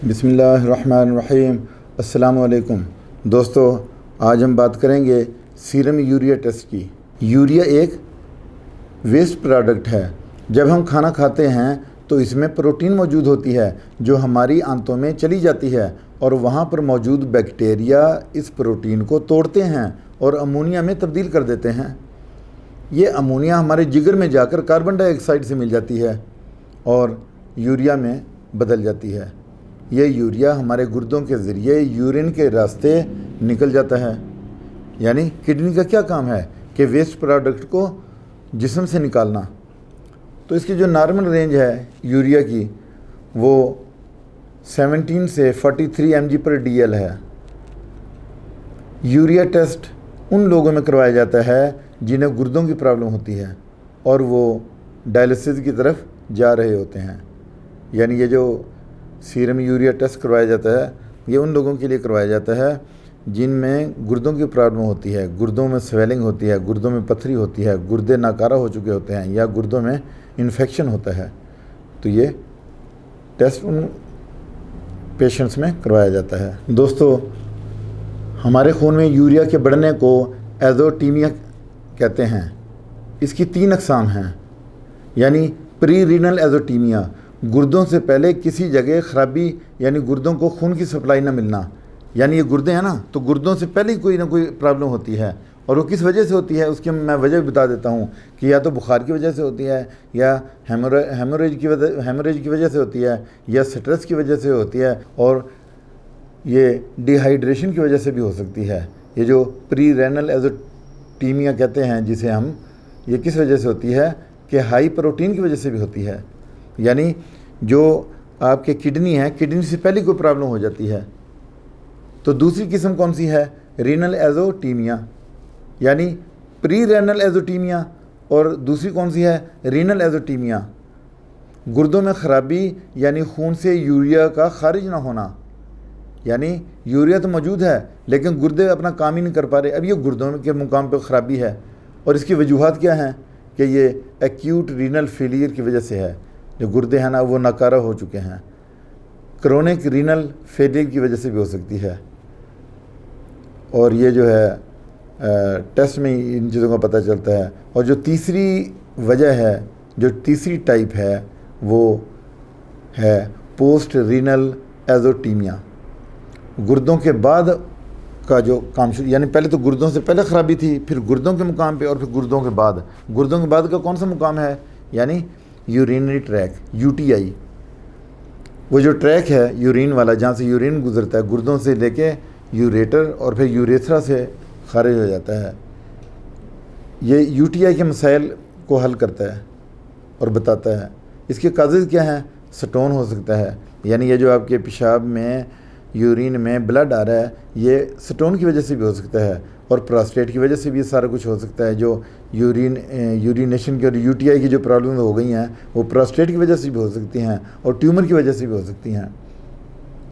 बिस्मिल्लाहिर्रहमानिर्रहीम। अस्सलामुअलैकुम दोस्तों, आज हम बात करेंगे सीरम यूरिया टेस्ट की। यूरिया एक वेस्ट प्रोडक्ट है। जब हम खाना खाते हैं तो इसमें प्रोटीन मौजूद होती है जो हमारी आंतों में चली जाती है और वहाँ पर मौजूद बैक्टीरिया इस प्रोटीन को तोड़ते हैं और अमोनिया में तब्दील कर देते हैं। ये अमोनिया हमारे जिगर में जाकर कार्बन डाइऑक्साइड से मिल जाती है और यूरिया में बदल जाती है। ये यूरिया हमारे गुर्दों के ज़रिए यूरिन के रास्ते निकल जाता है। यानी किडनी का क्या काम है कि वेस्ट प्रोडक्ट को जिस्म से निकालना। तो इसकी जो नॉर्मल रेंज है यूरिया की वो 17 से 43 mg/dl है। यूरिया टेस्ट उन लोगों में करवाया जाता है जिन्हें गुर्दों की प्रॉब्लम होती है और वो डायलिसिस की तरफ जा रहे होते हैं। यानी ये जो सीरम यूरिया टेस्ट करवाया जाता है ये उन लोगों के लिए करवाया जाता है जिनमें गुर्दों की प्रॉब्लम होती है, गुर्दों में स्वेलिंग होती है, गुर्दों में पथरी होती है, गुर्दे नाकारा हो चुके होते हैं या गुर्दों में इन्फेक्शन होता है। तो ये टेस्ट उन पेशेंट्स में करवाया जाता है। दोस्तों, हमारे खून में यूरिया के बढ़ने को एज़ोटीमिया कहते हैं। इसकी 3 अक़साम हैं। यानी प्री रीनल एज़ोटीमिया, गुर्दों से पहले किसी जगह ख़राबी यानी गुर्दों को खून की सप्लाई ना मिलना। यानी ये गुर्दे हैं ना, तो गुर्दों से पहले ही कोई ना कोई प्रॉब्लम होती है और वो किस वजह से होती है उसकी मैं वजह बता देता हूँ कि या तो बुखार की वजह से होती है या हेमोरेज की वजह से होती है या स्ट्रेस की वजह से होती है और ये डिहाइड्रेशन की वजह से भी हो सकती है। ये जो प्री रीनल एज़ोटीमिया कहते हैं जिसे हम, ये किस वजह से होती है कि हाई प्रोटीन की वजह से भी होती है। यानी जो आपके किडनी है, किडनी से पहले कोई प्रॉब्लम हो जाती है। तो दूसरी किस्म कौन सी है? रीनल एज़ोटीमिया, यानी प्री रीनल एज़ोटीमिया। और दूसरी कौन सी है? रीनल एज़ोटीमिया। गुर्दों में ख़राबी यानी खून से यूरिया का खारिज ना होना। यानी यूरिया तो मौजूद है लेकिन गुर्दे अपना काम ही नहीं कर पा रहे। अब ये गुर्दों के मुकाम पर ख़राबी है और इसकी वजूहात क्या हैं कि ये एक्यूट रीनल फेलियर की वजह से है। जो गुर्दे हैं ना वो नाकारा हो चुके हैं। क्रोनिक रीनल फेलियर की वजह से भी हो सकती है। और ये जो है टेस्ट में इन चीज़ों का पता चलता है। और जो तीसरी वजह है, जो तीसरी टाइप है वो है पोस्ट रीनल एज़ोटीमिया। गुर्दों के बाद का जो काम शुरू, यानी पहले तो गुर्दों से पहले ख़राबी थी, फिर गुर्दों के मुकाम पे और फिर गुर्दों के बाद। गुर्दों के बाद का कौन सा मुकाम है? यानी यूरिनरी ट्रैक, यूटीआई। वो जो ट्रैक है यूरिन वाला, जहाँ से यूरिन गुजरता है, गुर्दों से लेके यूरेटर और फिर यूरेथ्रा से खारिज हो जाता है। ये यूटीआई के मसाइल को हल करता है और बताता है। इसके काजेज़ क्या हैं? स्टोन हो सकता है, यानी ये जो आपके पेशाब में यूरिन में ब्लड आ रहा है ये स्टोन की वजह से भी हो सकता है और प्रोस्टेट की वजह से भी सारा कुछ हो सकता है। जो यूरिनेशन की और यूटीआई की जो प्रॉब्लम हो गई हैं वो प्रोस्टेट की वजह से भी हो सकती हैं और ट्यूमर की वजह से भी हो सकती हैं।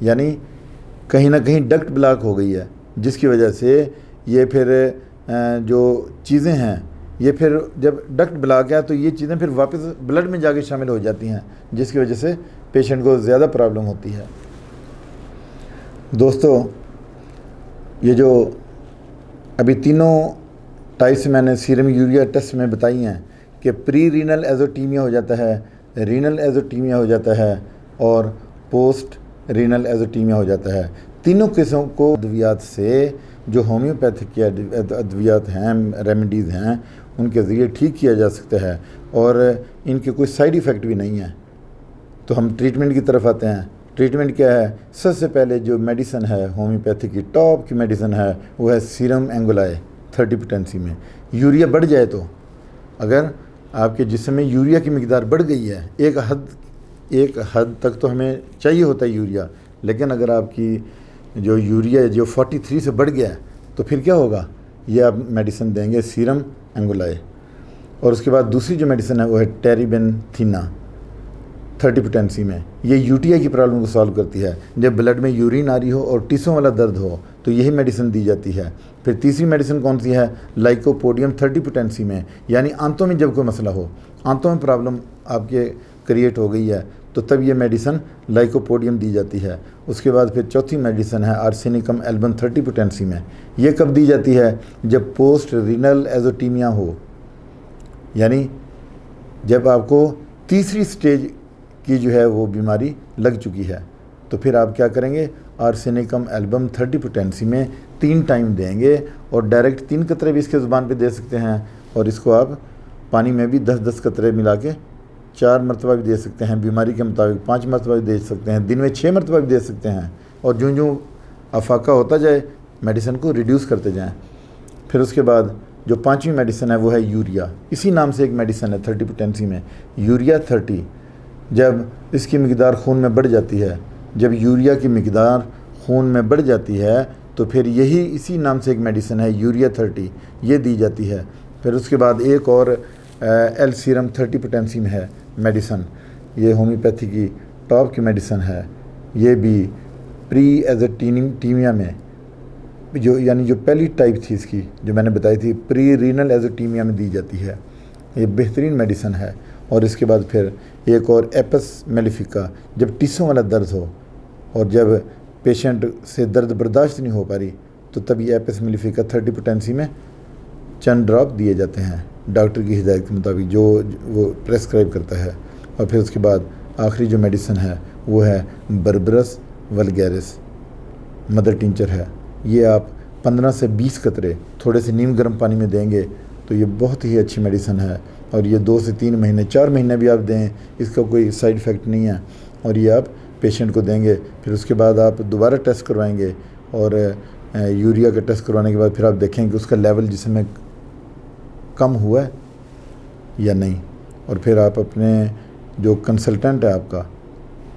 यानी कहीं ना कहीं डक्ट ब्लॉक हो गई है जिसकी वजह से ये फिर जो चीज़ें हैं ये फिर जब डक्ट ब्लॉक है तो ये चीज़ें फिर वापस ब्लड में जाके शामिल हो जाती हैं जिसकी वजह से पेशेंट को ज़्यादा प्रॉब्लम होती है। दोस्तों, ये जो अभी तीनों टाइप्स मैंने सीरम यूरिया टेस्ट में बताई हैं कि प्री रीनल एज़ोटीमिया हो जाता है, रीनल एज़ोटीमिया हो जाता है और पोस्ट रीनल एज़ोटीमिया हो जाता है। तीनों किस्मों को अद्वियात से, जो होम्योपैथिक अद्वियात हैं, रेमेडीज़ हैं, उनके ज़रिए ठीक किया जा सकता है और इनके कोई साइड इफ़ेक्ट भी नहीं है। तो हम ट्रीटमेंट की तरफ आते हैं। ट्रीटमेंट क्या है? सबसे पहले जो मेडिसिन है होम्योपैथिक की टॉप की मेडिसिन है वो है सीरम एंगुलाए 30 पोटेंसी में। यूरिया बढ़ जाए तो, अगर आपके जिस्म में यूरिया की मिकदार बढ़ गई है, एक हद तक तो हमें चाहिए होता है यूरिया, लेकिन अगर आपकी जो यूरिया जो 43 से बढ़ गया है तो फिर क्या होगा? ये आप मेडिसिन देंगे सीरम एंगुलाए। और उसके बाद दूसरी जो मेडिसिन है वो है टेरिबेनथिना 30 पोटेंसी में। ये यूटीआई की प्रॉब्लम को सॉल्व करती है। जब ब्लड में यूरिन आ रही हो और टिश्यू वाला दर्द हो तो यही मेडिसिन दी जाती है। फिर तीसरी मेडिसिन कौन सी है? लाइकोपोडियम 30 पोटेंसी में, यानी आंतों में जब कोई मसला हो, आंतों में प्रॉब्लम आपके क्रिएट हो गई है तो तब ये मेडिसिन लाइकोपोडियम दी जाती है। उसके बाद फिर चौथी मेडिसिन है आर्सेनिकम एल्बम 30 पोटेंसी में। ये कब दी जाती है? जब पोस्ट रीनल एजोटीमिया हो, यानी जब आपको तीसरी स्टेज की जो है वो बीमारी लग चुकी है, तो फिर आप क्या करेंगे? आर्सेनिकम एल्बम 30 पोटेंसी में 3 टाइम देंगे, और डायरेक्ट 3 कतरे भी इसके ज़ुबान पे दे सकते हैं, और इसको आप पानी में भी 10-10 कतरे मिला के 4 मरतबा भी दे सकते हैं, बीमारी के मुताबिक 5 मरतबा भी दे सकते हैं, दिन में 6 मरतबा भी दे सकते हैं, और जो जो अफाका होता जाए मेडिसिन को रिड्यूस करते जाएँ। फिर उसके बाद जो 5वीं मेडिसिन है वो है यूरिया। इसी नाम से एक मेडिसिन है 30 पोटेंसी में, यूरिया 30। जब इसकी मिकदार खून में बढ़ जाती है, जब यूरिया की मिकदार खून में बढ़ जाती है, तो फिर यही इसी नाम से एक मेडिसिन है यूरिया 30, ये दी जाती है। फिर उसके बाद एक और एल सीरम 30 पोटेंसी में है मेडिसन, ये होम्योपैथी की टॉप की मेडिसन है। ये भी प्री एजोटीमिया में जो यानी जो पहली टाइप थी इसकी जो मैंने बताई थी, प्री रीनल एजोटीमिया में दी जाती है। ये बेहतरीन मेडिसन है। और इसके बाद फिर एक और एपस मेलिफिका, जब टिश्यू वाला दर्द हो और जब पेशेंट से दर्द बर्दाश्त नहीं हो पा रही, तो तब ये एपस मेलिफिका 30 पोटेंसी में चंद ड्रॉप दिए जाते हैं डॉक्टर की हिदायत के मुताबिक जो वो प्रेस्क्राइब करता है। और फिर उसके बाद आखिरी जो मेडिसिन है वो है बर्बरस वल्गैरिस, मदर टिंचर है। ये आप 15 से 20 कतरे थोड़े से नीम गर्म पानी में देंगे तो ये बहुत ही अच्छी मेडिसिन है, और ये 2 से 3 महीने 4 महीने भी आप दें, इसका कोई साइड इफ़ेक्ट नहीं है, और ये आप पेशेंट को देंगे। फिर उसके बाद आप दोबारा टेस्ट करवाएंगे, और यूरिया का टेस्ट करवाने के बाद फिर आप देखेंगे कि उसका लेवल जिसमें कम हुआ है या नहीं। और फिर आप अपने जो कंसल्टेंट है आपका,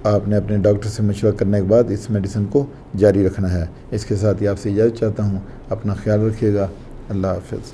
आपने अपने डॉक्टर से मशवरा करने के बाद इस मेडिसिन को जारी रखना है। इसके साथ ही आपसे इजाज़त चाहता हूँ। अपना ख्याल रखिएगा। अल्लाह हाफ़िज़।